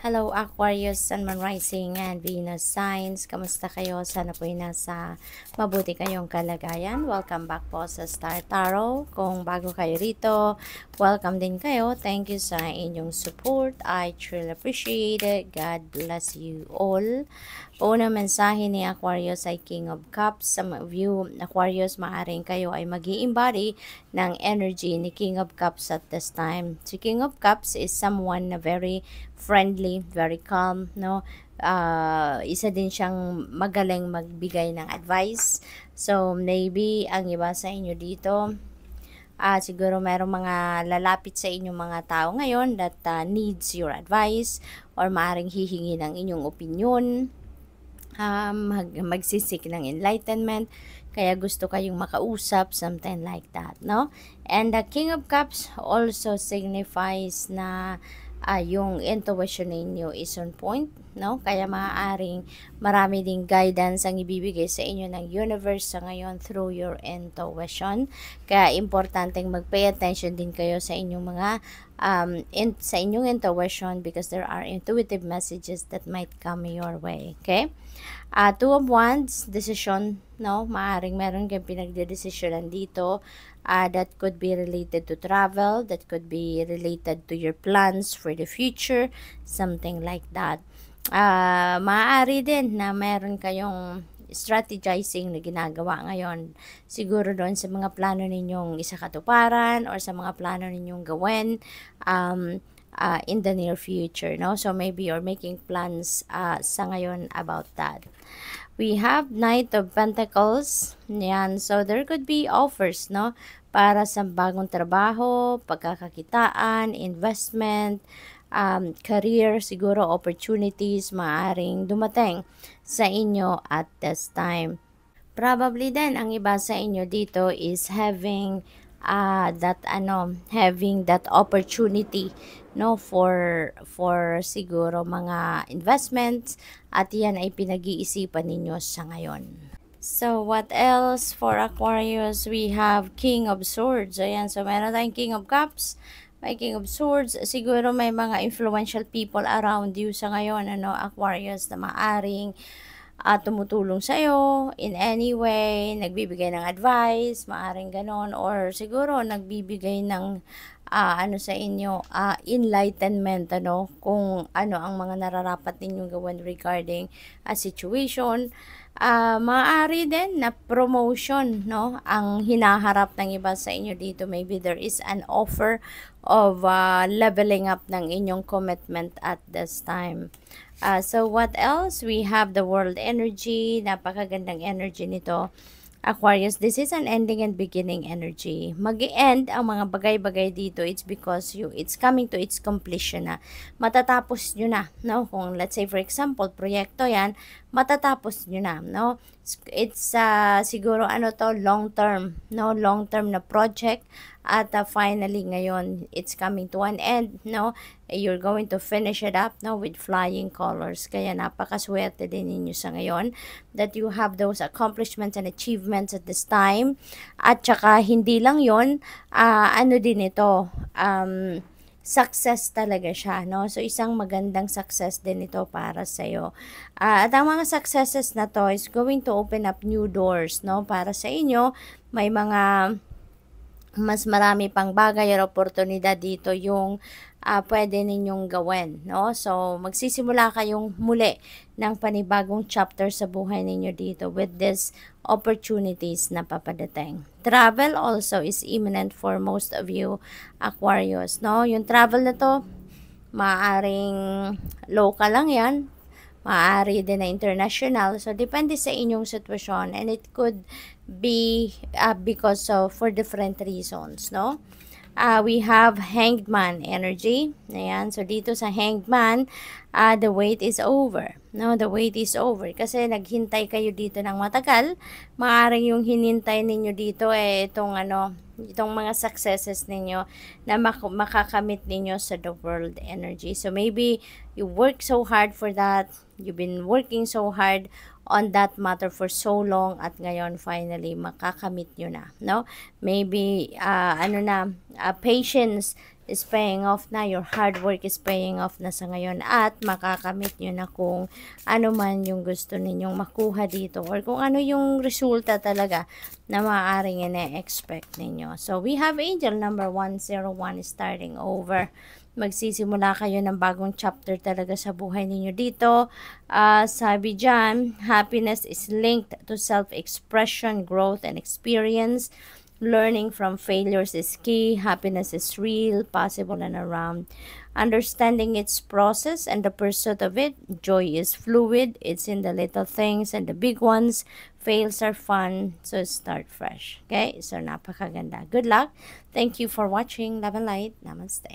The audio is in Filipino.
Hello Aquarius, Sun, Moon, Rising, and Venus signs. Kamusta kayo? Sana po nasa mabuti kayong kalagayan. Welcome back po sa Star Tarot. Kung bago kayo rito, welcome din kayo. Thank you sa inyong support. I truly appreciate it. God bless you all. Unang mensahe ni Aquarius ay King of Cups. Some of you, Aquarius, maaaring kayo ay mag-i-embody ng energy ni King of Cups at this time. Si King of Cups is someone na very friendly, very calm, no? Isa din siyang magaling magbigay ng advice. So, maybe ang iba sa inyo dito, siguro merong mga lalapit sa inyong mga tao ngayon that needs your advice or maaaring hihingi ng inyong opinion, magsisik ng enlightenment, kaya gusto kayong makausap, something like that, no? And the King of Cups also signifies na yung intuition ninyo is on point, no? Kaya maaaring marami ding guidance ang ibibigay sa inyo ng universe sa ngayon through your intuition. Kaya importanteng mag-pay attention din kayo sa inyong mga sa inyong intuition because there are intuitive messages that might come your way, okay? Two of Wands, decision, no? Maaaring meron kayong pinagdedesisyonan dito. That could be related to travel, that could be related to your plans for the future, something like that. Maaari din na meron kayong strategizing na ginagawa ngayon. Siguro doon sa mga plano ninyong isakatuparan or sa mga plano ninyong gawin in the near future, no? So maybe you're making plans sa ngayon about that. We have Knight of Pentacles. Yan. So, there could be offers, no? Para sa bagong trabaho, pagkakakitaan, investment, career, siguro opportunities, maaring dumating sa inyo at this time. Probably then, ang iba sa inyo dito is having having that opportunity, no, for siguro mga investments, at yan ay pinag-iisipan ninyo sa ngayon. So what else for Aquarius? We have King of Swords. Ayan, so meron tayong King of Cups, may King of Swords. Siguro may mga influential people around you sa ngayon, ano, Aquarius, na maaring tumutulong sa'yo in any way, nagbibigay ng advice, maaring ganon, or siguro nagbibigay ng sa inyo, enlightenment, ano, kung ano ang mga nararapat ninyong gawin regarding a situation. Maaari din na promotion, no, ang hinaharap ng iba sa inyo dito. Maybe there is an offer of leveling up ng inyong commitment at this time. So what else? We have the world energy. Napakagandang energy nito, Aquarius. This is an ending and beginning energy. Mag-end ang mga bagay-bagay dito. It's because it's coming to its completion na. Matatapos nyo na, no? Kung let's say for example, proyekto yan, matatapos nyo na, no? It's siguro long term, no? Long term na project. At finally ngayon, it's coming to an end, no? You're going to finish it up, no, with flying colors. Kaya napakaswerte din ninyo sa ngayon that you have those accomplishments and achievements at this time. At saka hindi lang yon, din ito, success talaga siya, no? So isang magandang success din ito para sa iyo. At ang mga successes na to is going to open up new doors, no, para sa inyo. May mga mas marami pang bagay at oportunidad dito yung pwede ninyong gawin, no? So, magsisimula kayong muli ng panibagong chapter sa buhay ninyo dito with these opportunities na papadating. Travel also is imminent for most of you, Aquarius, no? Yung travel na to, maaaring local lang yan, maaari din na international. So, depende sa inyong sitwasyon, and it could be because of for different reasons, no? We have Hanged Man energy. Ayan, so dito sa Hanged Man, the wait is over, no? The wait is over kasi naghintay kayo dito ng matagal. Maaring yung hinintay ninyo dito itong mga successes ninyo na makakamit ninyo sa the world energy. So maybe you work so hard for that, you've been working so hard on that matter for so long, at ngayon finally makakamit nyo na, no? Maybe patience is paying off na, your hard work is paying off na sa ngayon, at makakamit nyo na kung ano man yung gusto ninyong makuha dito, or kung ano yung resulta talaga na maaaring ine-expect ninyo. So, we have angel number 101 starting over. Magsisimula kayo ng bagong chapter talaga sa buhay ninyo dito. Sabi dyan, happiness is linked to self-expression, growth, and experience. Learning from failures is key. Happiness is real, possible, and around. Understanding its process and the pursuit of it. Joy is fluid. It's in the little things and the big ones. Fails are fun, so start fresh. Okay? So, napakaganda. Good luck. Thank you for watching. Love and light. Namaste.